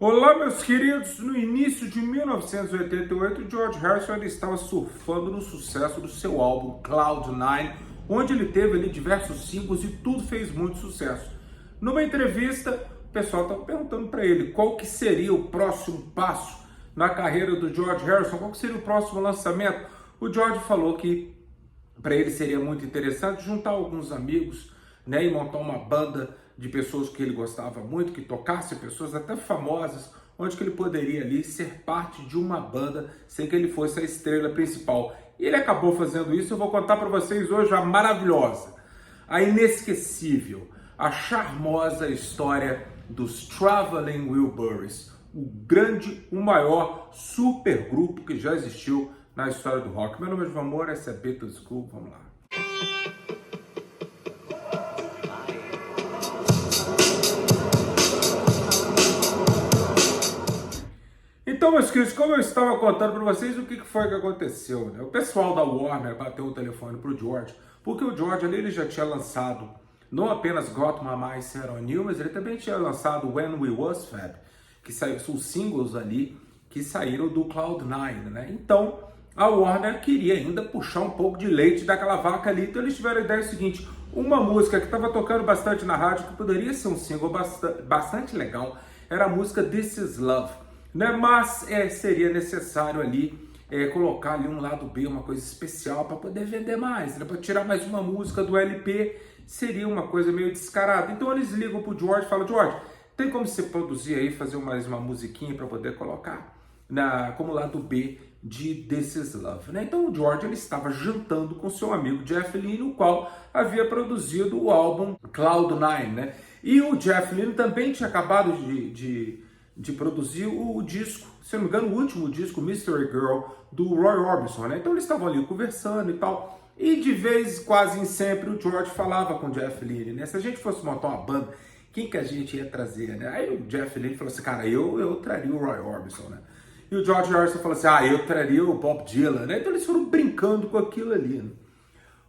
Olá, meus queridos! No início de 1988, George Harrison ainda estava surfando no sucesso do seu álbum Cloud9, onde ele teve ali diversos singles e tudo fez muito sucesso. Numa entrevista, o pessoal estava perguntando para ele qual que seria o próximo passo na carreira do George Harrison, qual que seria o próximo lançamento. O George falou que para ele seria muito interessante juntar alguns amigos, né, e montar uma banda de pessoas que ele gostava muito, que tocasse pessoas até famosas, onde que ele poderia ali ser parte de uma banda sem que ele fosse a estrela principal. E ele acabou fazendo isso. Eu vou contar para vocês hoje a maravilhosa, a inesquecível, a charmosa história dos Traveling Wilburys, o grande, o maior supergrupo que já existiu na história do rock. Meu nome é João Moura, essa é Beatles School, vamos lá. Então, meus queridos, como eu estava contando para vocês, o que foi que aconteceu, né? O pessoal da Warner bateu o telefone para o George, porque o George ali ele já tinha lançado não apenas Got My Mind Set On You, mas ele também tinha lançado When We Was Fab, que são os singles ali que saíram do Cloud9, né? Então, a Warner queria ainda puxar um pouco de leite daquela vaca ali, então eles tiveram a ideia seguinte: uma música que estava tocando bastante na rádio, que poderia ser um single bastante legal, era a música This Is Love, né? Mas seria necessário ali colocar ali um lado B, uma coisa especial para poder vender mais, né? Para tirar mais uma música do LP, seria uma coisa meio descarada. Então eles ligam pro George e falam: George, tem como você produzir aí, fazer mais uma musiquinha para poder colocar como lado B de This Is Love, né? Então o George ele estava jantando com seu amigo Jeff Lynne, o qual havia produzido o álbum Cloud9, né? E o Jeff Lynne também tinha acabado de produzir o disco, se não me engano, o último disco, Mystery Girl, do Roy Orbison, né? Então eles estavam ali conversando e tal, e de vez, quase sempre, o George falava com o Jeff Lynne, né? Se a gente fosse montar uma banda, quem que a gente ia trazer, né? Aí o Jeff Lynne falou assim: cara, eu traria o Roy Orbison, né? E o George Harrison falou assim: eu traria o Bob Dylan, né? Então eles foram brincando com aquilo ali, né?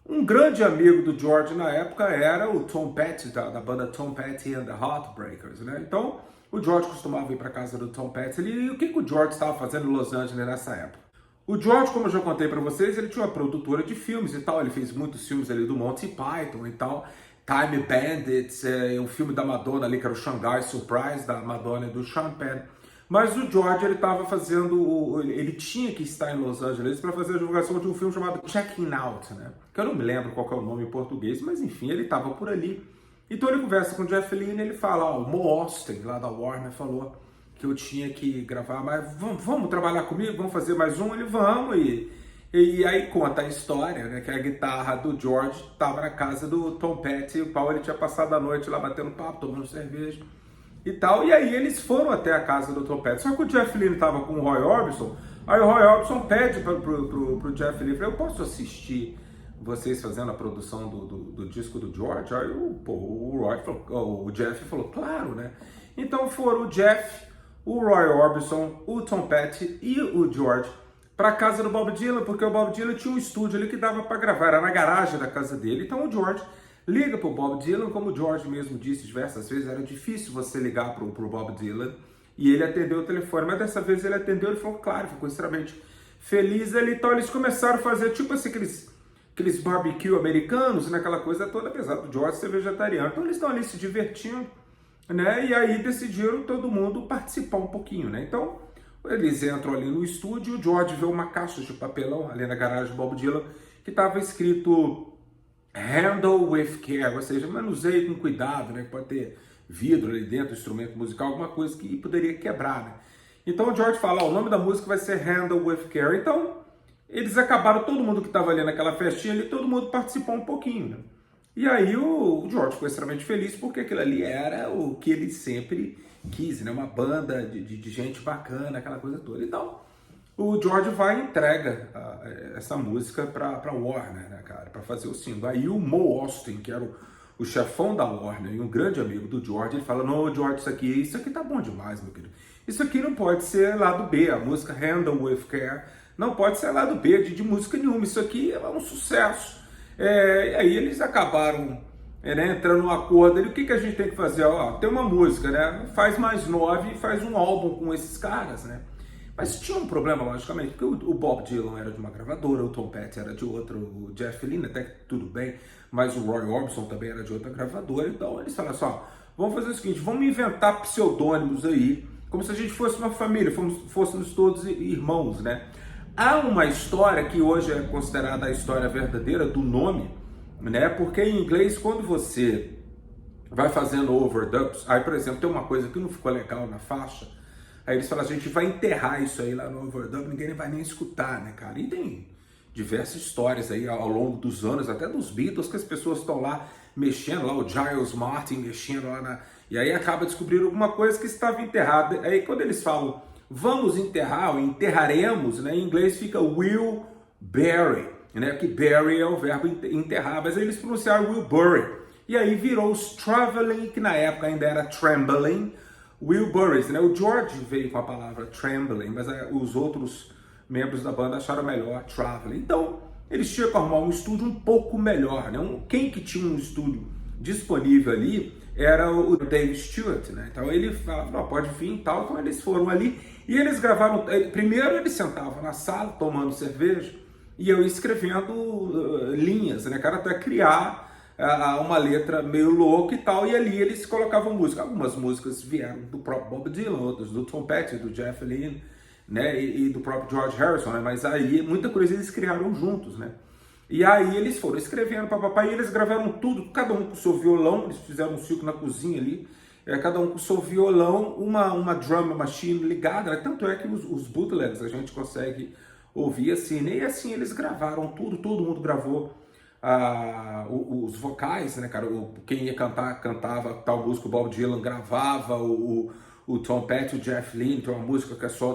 Um grande amigo do George na época era o Tom Petty, da banda Tom Petty and the Heartbreakers, né? Então o George costumava ir para casa do Tom Petty ali. E o que o George estava fazendo em Los Angeles nessa época? O George, como eu já contei para vocês, ele tinha uma produtora de filmes e tal. Ele fez muitos filmes ali do Monty Python e tal. Time Bandits, um filme da Madonna ali, que era o Shanghai Surprise, da Madonna e do Sean Penn. Mas o George, ele estava fazendo, ele tinha que estar em Los Angeles para fazer a divulgação de um filme chamado Checking Out, né? Que eu não me lembro qual que é o nome em português, mas enfim, ele estava por ali. Então ele conversa com o Jeff Lynne, ele fala: o Mo Austin, lá da Warner, falou que eu tinha que gravar, mas vamos trabalhar comigo, vamos fazer mais um? Ele: vamos, e aí conta a história, né, que a guitarra do George estava na casa do Tom Petty, o qual ele tinha passado a noite lá batendo papo, tomando cerveja e tal, e aí eles foram até a casa do Tom Petty. Só que o Jeff Lynne estava com o Roy Orbison, aí o Roy Orbison pede pro Jeff Lynne: eu posso assistir vocês fazendo a produção do disco do George? Aí o Jeff falou: claro, né? Então foram o Jeff, o Roy Orbison, o Tom Petty e o George para casa do Bob Dylan, porque o Bob Dylan tinha um estúdio ali que dava para gravar, era na garagem da casa dele. Então o George liga pro Bob Dylan, como o George mesmo disse diversas vezes, era difícil você ligar pro Bob Dylan, e ele atendeu o telefone, mas dessa vez ele atendeu, ele falou: claro, ficou extremamente feliz ali. Então eles começaram a fazer tipo assim, aqueles barbecue americanos, naquela coisa toda, apesar do George ser vegetariano. Então eles estão ali se divertindo, né? E aí decidiram todo mundo participar um pouquinho, né? Então eles entram ali no estúdio, o George vê uma caixa de papelão ali na garagem do Bob Dylan que estava escrito Handle with Care, ou seja, manuseie com cuidado, né? Pode ter vidro ali dentro, instrumento musical, alguma coisa que poderia quebrar, né? Então o George fala: o nome da música vai ser Handle with Care. Então eles acabaram, todo mundo que estava ali naquela festinha ali, todo mundo participou um pouquinho, né? E aí o George ficou extremamente feliz, porque aquilo ali era o que ele sempre quis, né? Uma banda de gente bacana, aquela coisa toda. Então o George vai e entrega essa música para Warner, né, cara, para fazer o single. Aí o Mo Austin, que era o chefão da Warner e um grande amigo do George, ele fala: não, George, isso aqui tá bom demais, meu querido. Isso aqui não pode ser lado B, a música Handle with Care não pode ser lado B de música nenhuma, isso aqui é um sucesso. E aí eles acabaram né, entrando num acordo ali, o que a gente tem que fazer? Ó, tem uma música, né? Faz mais 9 e faz um álbum com esses caras, né? Mas tinha um problema, logicamente, porque o Bob Dylan era de uma gravadora, o Tom Petty era de outra, o Jeff Lynne até que tudo bem, mas o Roy Orbison também era de outra gravadora, então eles falaram assim, ó, vamos fazer o seguinte, vamos inventar pseudônimos aí, como se a gente fosse uma família, fôssemos todos irmãos, né? Há uma história que hoje é considerada a história verdadeira do nome, né? Porque em inglês, quando você vai fazendo overdubs, aí, por exemplo, tem uma coisa que não ficou legal na faixa, aí eles falam, a gente vai enterrar isso aí lá no overdub, ninguém vai nem escutar, né, cara? E tem diversas histórias aí ao longo dos anos, até dos Beatles, que as pessoas estão lá mexendo, lá o Giles Martin mexendo lá na... E aí acaba descobrindo alguma coisa que estava enterrada. Aí quando eles falam, vamos enterrar, ou enterraremos, né, em inglês fica will bury, né, que bury é o verbo enterrar, mas aí eles pronunciaram will bury. E aí virou os traveling, que na época ainda era trembling, Wilburys, né? O George veio com a palavra trembling, mas os outros membros da banda acharam melhor traveling. Então, eles tinham que arrumar um estúdio um pouco melhor, né? Quem que tinha um estúdio disponível ali era o Dave Stewart, né? Então ele falava, não, pode vir e tal. Então eles foram ali e eles gravaram. Primeiro eles sentavam na sala tomando cerveja e eu escrevendo linhas, né, cara, até criar uma letra meio louca e tal, e ali eles colocavam música. Algumas músicas vieram do próprio Bob Dylan, outras do Tom Petty, do Jeff Lynne, né, e do próprio George Harrison, né, mas aí muita coisa eles criaram juntos, né. E aí eles foram escrevendo, papapá, e eles gravaram tudo, cada um com o seu violão, eles fizeram um circo na cozinha ali, cada um com o seu violão, uma drum machine ligada, né, tanto é que os bootlegs a gente consegue ouvir assim, né, e assim eles gravaram tudo, todo mundo gravou os vocais, né, cara? Quem ia cantar, cantava tal música, o Bob Dylan gravava, o Tom Petty, o Jeff Lynne, tem uma música que é só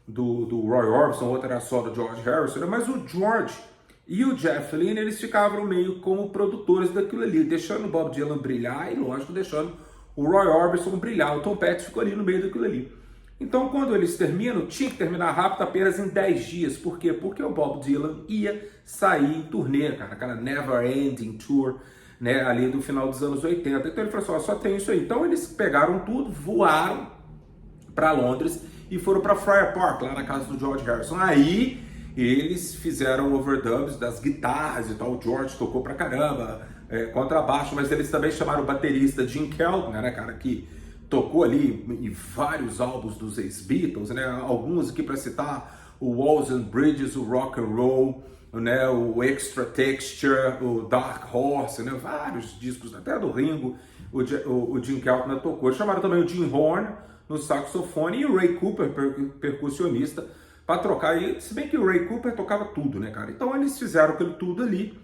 do Roy Orbison, outra era só do George Harrison, né? Mas o George e o Jeff Lynne, eles ficavam meio como produtores daquilo ali, deixando o Bob Dylan brilhar e, lógico, deixando o Roy Orbison brilhar. O Tom Petty ficou ali no meio daquilo ali. Então, quando eles terminam, tinha que terminar rápido, apenas em 10 dias. Por quê? Porque o Bob Dylan ia sair em turnê, cara, aquela Never Ending Tour, né, ali do final dos anos 80. Então ele falou assim, ó, só tem isso aí. Então eles pegaram tudo, voaram para Londres e foram para Friar Park, lá na casa do George Harrison. Aí eles fizeram overdubs das guitarras e tal. O George tocou pra caramba, contrabaixo, mas eles também chamaram o baterista Jim Keltner, né, cara, que tocou ali em vários álbuns dos ex-Beatles, né? Alguns aqui para citar, o Walls and Bridges, o Rock and Roll, né? O Extra Texture, o Dark Horse, né? Vários discos, até do Ringo, o Jim Keltner tocou. Chamaram também o Jim Horn no saxofone e o Ray Cooper, percussionista, para trocar. E, se bem que o Ray Cooper tocava tudo, né, cara? Então eles fizeram aquilo tudo ali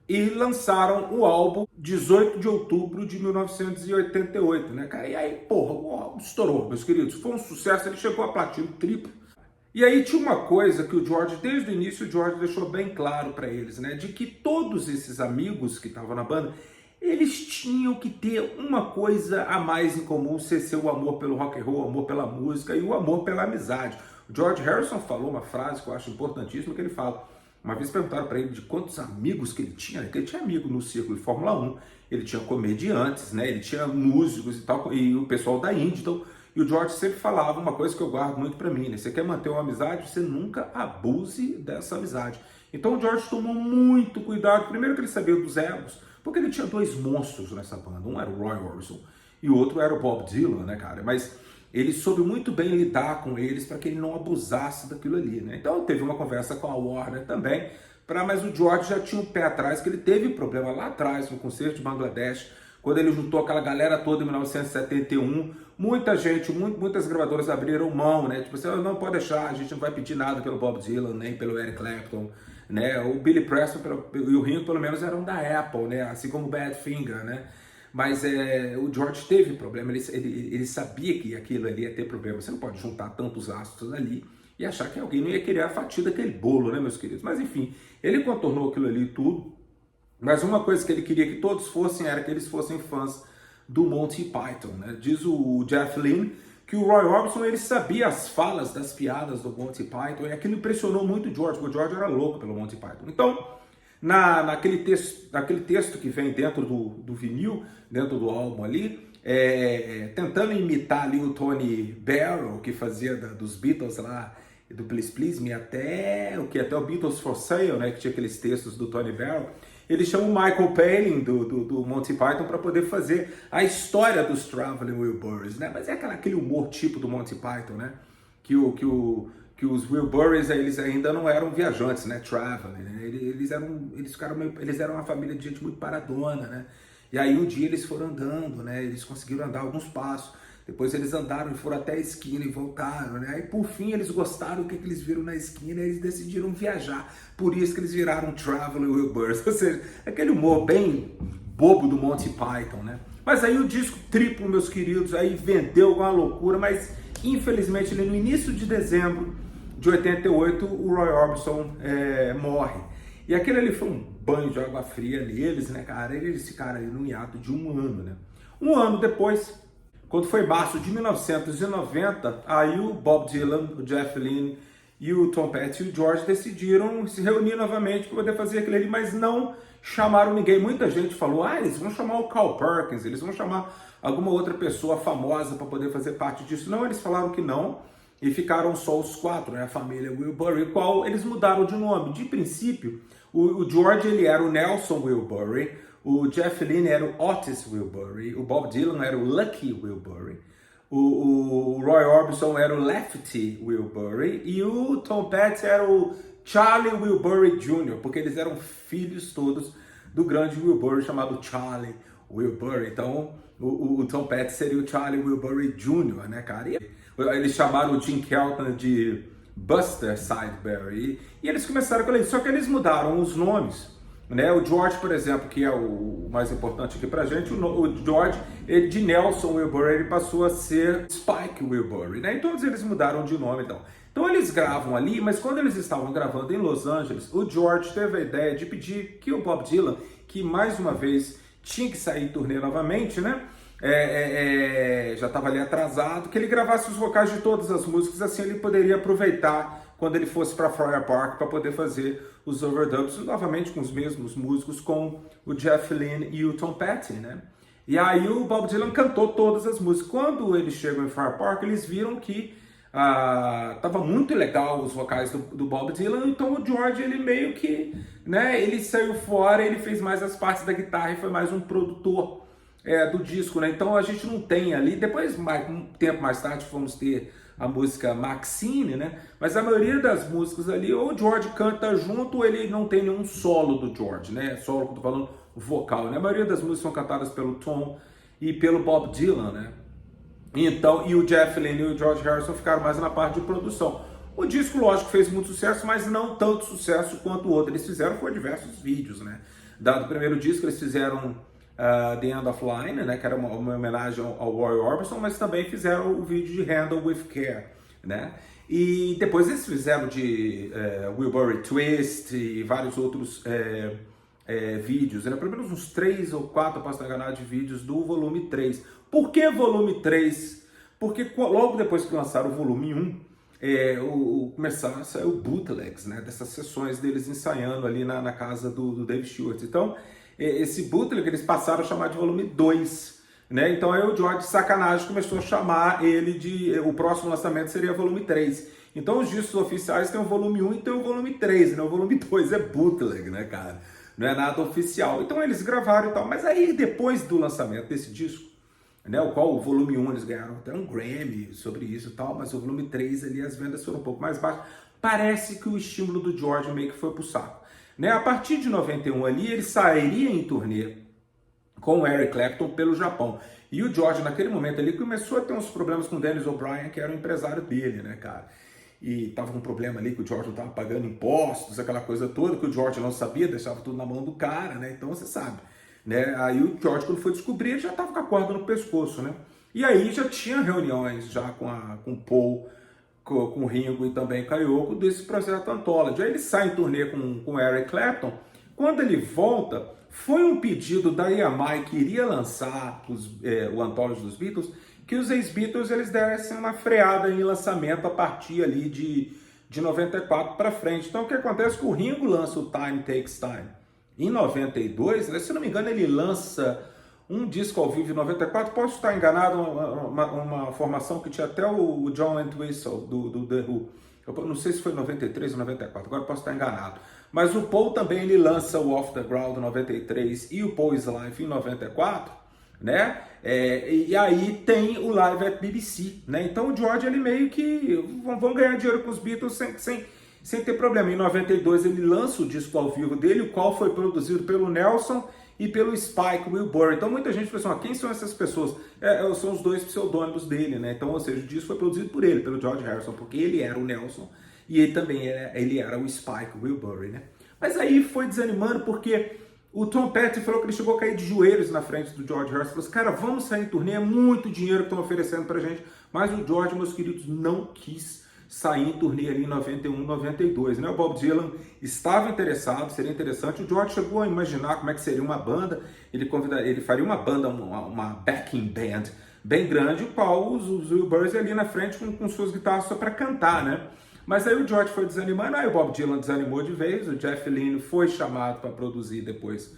e lançaram o álbum 18 de outubro de 1988, né, cara? E aí, porra, o álbum estourou, meus queridos. Foi um sucesso, ele chegou a platino triplo. E aí tinha uma coisa que o George, desde o início, o George deixou bem claro para eles, né? De que todos esses amigos que estavam na banda, eles tinham que ter uma coisa a mais em comum, ser o amor pelo rock and roll, o amor pela música e o amor pela amizade. O George Harrison falou uma frase que eu acho importantíssima, que ele fala... Uma vez perguntaram para ele de quantos amigos que ele tinha, né? Que ele tinha amigo no círculo de Fórmula 1, ele tinha comediantes, né? Ele tinha músicos e tal, e o pessoal da Indy. Então, e o George sempre falava uma coisa que eu guardo muito para mim, né? Você quer manter uma amizade, você nunca abuse dessa amizade. Então o George tomou muito cuidado, primeiro que ele sabia dos egos, porque ele tinha dois monstros nessa banda, um era o Roy Orbison e o outro era o Bob Dylan, né, cara? Mas ele soube muito bem lidar com eles para que ele não abusasse daquilo ali, né? Então teve uma conversa com a Warner também, mas o George já tinha um pé atrás, que ele teve problema lá atrás, no concerto de Bangladesh, quando ele juntou aquela galera toda em 1971, muita gente, muitas gravadoras abriram mão, né? Tipo assim, não pode deixar, a gente não vai pedir nada pelo Bob Dylan, nem pelo Eric Clapton, né? O Billy Preston e o Ringo, pelo menos, eram da Apple, né? Assim como o Badfinger, né? Mas o George teve problema, ele sabia que aquilo ali ia ter problema. Você não pode juntar tantos astros ali e achar que alguém não ia querer a fatia daquele bolo, né, meus queridos? Mas enfim, ele contornou aquilo ali tudo. Mas uma coisa que ele queria que todos fossem era que eles fossem fãs do Monty Python, né? Diz o Jeff Lynne que o Roy Orbison, ele sabia as falas das piadas do Monty Python e aquilo impressionou muito o George, porque o George era louco pelo Monty Python. Então, naquele texto que vem dentro do vinil, dentro do álbum ali, tentando imitar ali o Tony Barrow, que fazia dos Beatles lá, do Please Please Me, até o Beatles for Sale, né, que tinha aqueles textos do Tony Barrow. Eles chamam o Michael Palin do Monty Python para poder fazer a história dos Traveling Wilburys, né? Mas é aquele humor tipo do Monty Python, né? Que os Wilburys, eles ainda não eram viajantes, né? Traveling, né? Eles eram uma família de gente muito paradona, né? E aí um dia eles foram andando, né? Eles conseguiram andar alguns passos. Depois eles andaram e foram até a esquina e voltaram, né? Aí por fim eles gostaram do que eles viram na esquina e eles decidiram viajar. Por isso que eles viraram Traveling Wilburys. Ou seja, aquele humor bem bobo do Monty Python, né? Mas aí o disco triplo, meus queridos, aí vendeu uma loucura, mas infelizmente no início de dezembro de 88 o Roy Orbison morre. E aquele ali foi um banho de água fria neles, né, cara? Eles ficaram ali num hiato de um ano, né? Um ano depois, quando foi março de 1990, aí o Bob Dylan, o Jeff Lynne e o Tom Petty e o George decidiram se reunir novamente para poder fazer aquele ali, mas não chamaram ninguém. Muita gente falou, eles vão chamar o Carl Perkins, eles vão chamar alguma outra pessoa famosa para poder fazer parte disso. Não, eles falaram que não e ficaram só os quatro, né, a família Wilbury, qual eles mudaram de nome. De princípio, o George ele era o Nelson Wilbury, o Jeff Lynne era o Otis Wilbury, o Bob Dylan era o Lucky Wilbury, o Roy Orbison era o Lefty Wilbury e o Tom Petty era o Charlie Wilbury Jr., porque eles eram filhos todos do grande Wilbury chamado Charlie Wilbury. Então o Tom Petty seria o Charlie Wilbury Jr., né, cara? E eles chamaram o Jim Kelton de Buster Sideberry e eles começaram com isso, só que eles mudaram os nomes. Né? O George, por exemplo, que é o mais importante aqui pra gente, o George, ele, de Nelson Wilbury, ele passou a ser Spike Wilbury, né? E todos eles mudaram de nome, então. Então eles gravam ali, mas quando eles estavam gravando em Los Angeles, o George teve a ideia de pedir que o Bob Dylan, que mais uma vez tinha que sair em turnê novamente, né? Já estava ali atrasado, que ele gravasse os vocais de todas as músicas, assim ele poderia aproveitar quando ele fosse para Friar Park para poder fazer os overdubs novamente com os mesmos músicos, com o Jeff Lynne e o Tom Petty, né? E aí o Bob Dylan cantou todas as músicas. Quando eles chegam em Friar Park, eles viram que tava muito legal os vocais do Bob Dylan, então o George, ele meio que, né, ele saiu fora, ele fez mais as partes da guitarra e foi mais um produtor do disco, né? Então a gente não tem ali, depois um tempo mais tarde vamos ter a música Maxine, né? Mas a maioria das músicas ali, ou o George canta junto, ou ele não tem nenhum solo do George, né? Solo que eu tô falando, vocal, né? A maioria das músicas são cantadas pelo Tom e pelo Bob Dylan, né? Então, e o Jeff Lynne e o George Harrison ficaram mais na parte de produção. O disco, lógico, fez muito sucesso, mas não tanto sucesso quanto o outro. Eles fizeram diversos vídeos, né? Dado o primeiro disco, eles fizeram The End of Line, né, que era uma homenagem ao Roy Orbison, mas também fizeram o vídeo de Handle with Care, né? E depois eles fizeram de Wilbury Twist e vários outros vídeos, né? Pelo menos uns 3 ou 4, posso estar enganado, de vídeos do volume 3. Por que volume 3? Porque logo depois que lançaram o volume 1, começaram a sair o bootlegs, né, dessas sessões deles ensaiando ali na casa do Dave Stewart. Então, esse bootleg eles passaram a chamar de volume 2, né? Então aí o George, de sacanagem, começou a chamar ele de... O próximo lançamento seria volume 3. Então os discos oficiais tem o volume 1 e tem o volume 3, né? O volume 2 é bootleg, né, cara? Não é nada oficial. Então eles gravaram e tal. Mas aí depois do lançamento desse disco, né, o qual o volume 1 eles ganharam até um Grammy sobre isso e tal, mas o volume 3 ali as vendas foram um pouco mais baixas. Parece que o estímulo do George meio que foi pro saco. Né? A partir de 91 ali, ele sairia em turnê com o Eric Clapton pelo Japão. E o George, naquele momento ali, começou a ter uns problemas com o Dennis O'Brien, que era o empresário dele, né, cara? E tava com um problema ali que o George não tava pagando impostos, aquela coisa toda, que o George não sabia, deixava tudo na mão do cara, né? Então você sabe, né? Aí o George, quando foi descobrir, ele já tava com a corda no pescoço, né? E aí já tinha reuniões já com o Paul, com o Ringo e também com a Yoko, desse projeto Anthology. Aí ele sai em turnê com o Eric Clapton. Quando ele volta, foi um pedido da EMI, que iria lançar o Anthology dos Beatles, que os ex-Beatles eles dessem uma freada em lançamento a partir ali de 94 para frente. Então o que acontece é que o Ringo lança o Time Takes Time Em 92, né, se não me engano, ele lança um disco ao vivo em 94, posso estar enganado, uma formação que tinha até o John Entwistle, do The Who. Eu não sei se foi 93 ou 94, agora posso estar enganado. Mas o Paul também ele lança o Off the Ground em 93 e o Paul is Live em 94, né? E aí tem o Live at BBC, né? Então o George ele meio que vão ganhar dinheiro com os Beatles sem ter problema. Em 92 ele lança o disco ao vivo dele, o qual foi produzido pelo Nelson e pelo Spike Wilbury. Então muita gente pensa, quem são essas pessoas? São os dois pseudônimos dele, né? Então, ou seja, o disco foi produzido por ele, pelo George Harrison, porque ele era o Nelson e ele também era o Spike Wilbury, né? Mas aí foi desanimando porque o Tom Petty falou que ele chegou a cair de joelhos na frente do George Harrison. Falou assim, cara, vamos sair em turnê, é muito dinheiro que estão oferecendo pra gente. Mas o George, meus queridos, não quis sair em turnê ali em 91, 92, né? O Bob Dylan estava interessado, seria interessante. O George chegou a imaginar como é que seria uma banda. Ele faria uma banda, uma backing band bem grande, o qual os Wilburys ali na frente com suas guitarras só para cantar, né? Mas aí o George foi desanimando, aí o Bob Dylan desanimou de vez, o Jeff Lynne foi chamado para produzir depois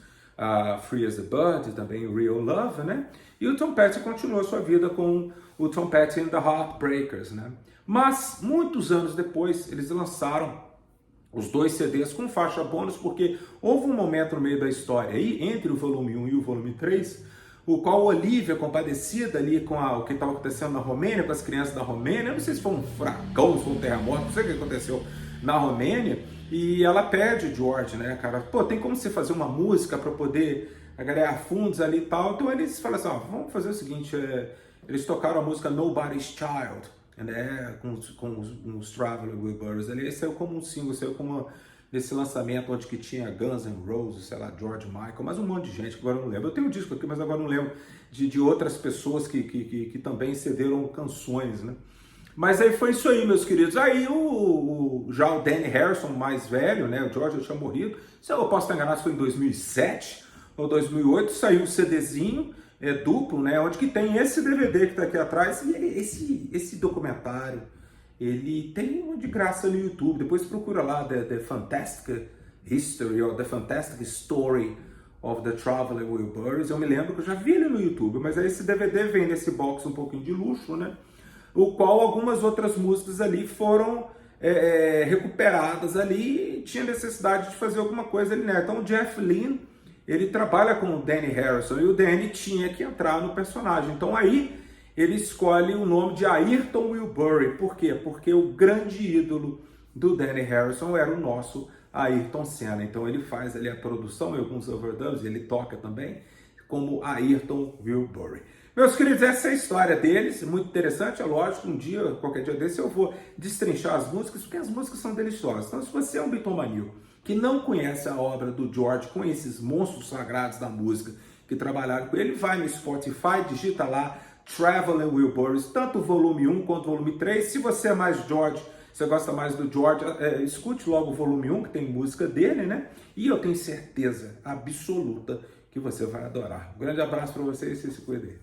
Free as a Bird e também Real Love, né? E o Tom Petty continuou sua vida com o Tom Petty and the Heartbreakers, né? Mas muitos anos depois eles lançaram os 2 CDs com faixa bônus, porque houve um momento no meio da história aí, entre o volume 1 e o volume 3, o qual Olivia, compadecida ali com o que estava acontecendo na Romênia, com as crianças da Romênia, eu não sei se foi um furacão, se foi um terremoto, não sei o que aconteceu na Romênia, e ela pede George, né, cara, pô, tem como você fazer uma música para poder agregar fundos ali e tal, então eles falam assim, vamos fazer o seguinte, eles tocaram a música Nobody's Child, né, com os Traveling Wilburys ali, esse saiu como um single, saiu como nesse lançamento onde que tinha Guns N' Roses, sei lá, George Michael, mas um monte de gente que agora eu não lembro. Eu tenho um disco aqui, mas agora não lembro de outras pessoas que também cederam canções, né? Mas aí foi isso aí, meus queridos. Aí já o Danny Harrison, mais velho, né? O George já tinha morrido. Se eu posso estar enganado, se foi em 2007 ou 2008, saiu o CDzinho duplo, né? Onde que tem esse DVD que está aqui atrás e esse documentário. Ele tem um de graça no YouTube, depois procura lá The Fantastic History or The Fantastic Story of the Traveling Wilburys. Eu me lembro que eu já vi ele no YouTube, mas aí esse DVD vem nesse box um pouquinho de luxo, né? O qual algumas outras músicas ali foram recuperadas ali e tinha necessidade de fazer alguma coisa ali, né? Então o Jeff Lynne, ele trabalha com o Danny Harrison e o Danny tinha que entrar no personagem. Então aí ele escolhe o nome de Ayrton Wilbury. Por quê? Porque o grande ídolo do Danny Harrison era o nosso Ayrton Senna. Então ele faz ali a produção e alguns overdubs, ele toca também como Ayrton Wilbury. Meus queridos, essa é a história deles, muito interessante, é lógico, qualquer dia desse eu vou destrinchar as músicas, porque as músicas são deliciosas. Então se você é um bitomaníaco que não conhece a obra do George com esses monstros sagrados da música que trabalharam com ele, vai no Spotify, digita lá Traveling Wilburys, tanto o volume 1 quanto o volume 3. Se você é mais George, você gosta mais do George, escute logo o volume 1, que tem música dele, né? E eu tenho certeza absoluta que você vai adorar. Um grande abraço para vocês e se cuidem.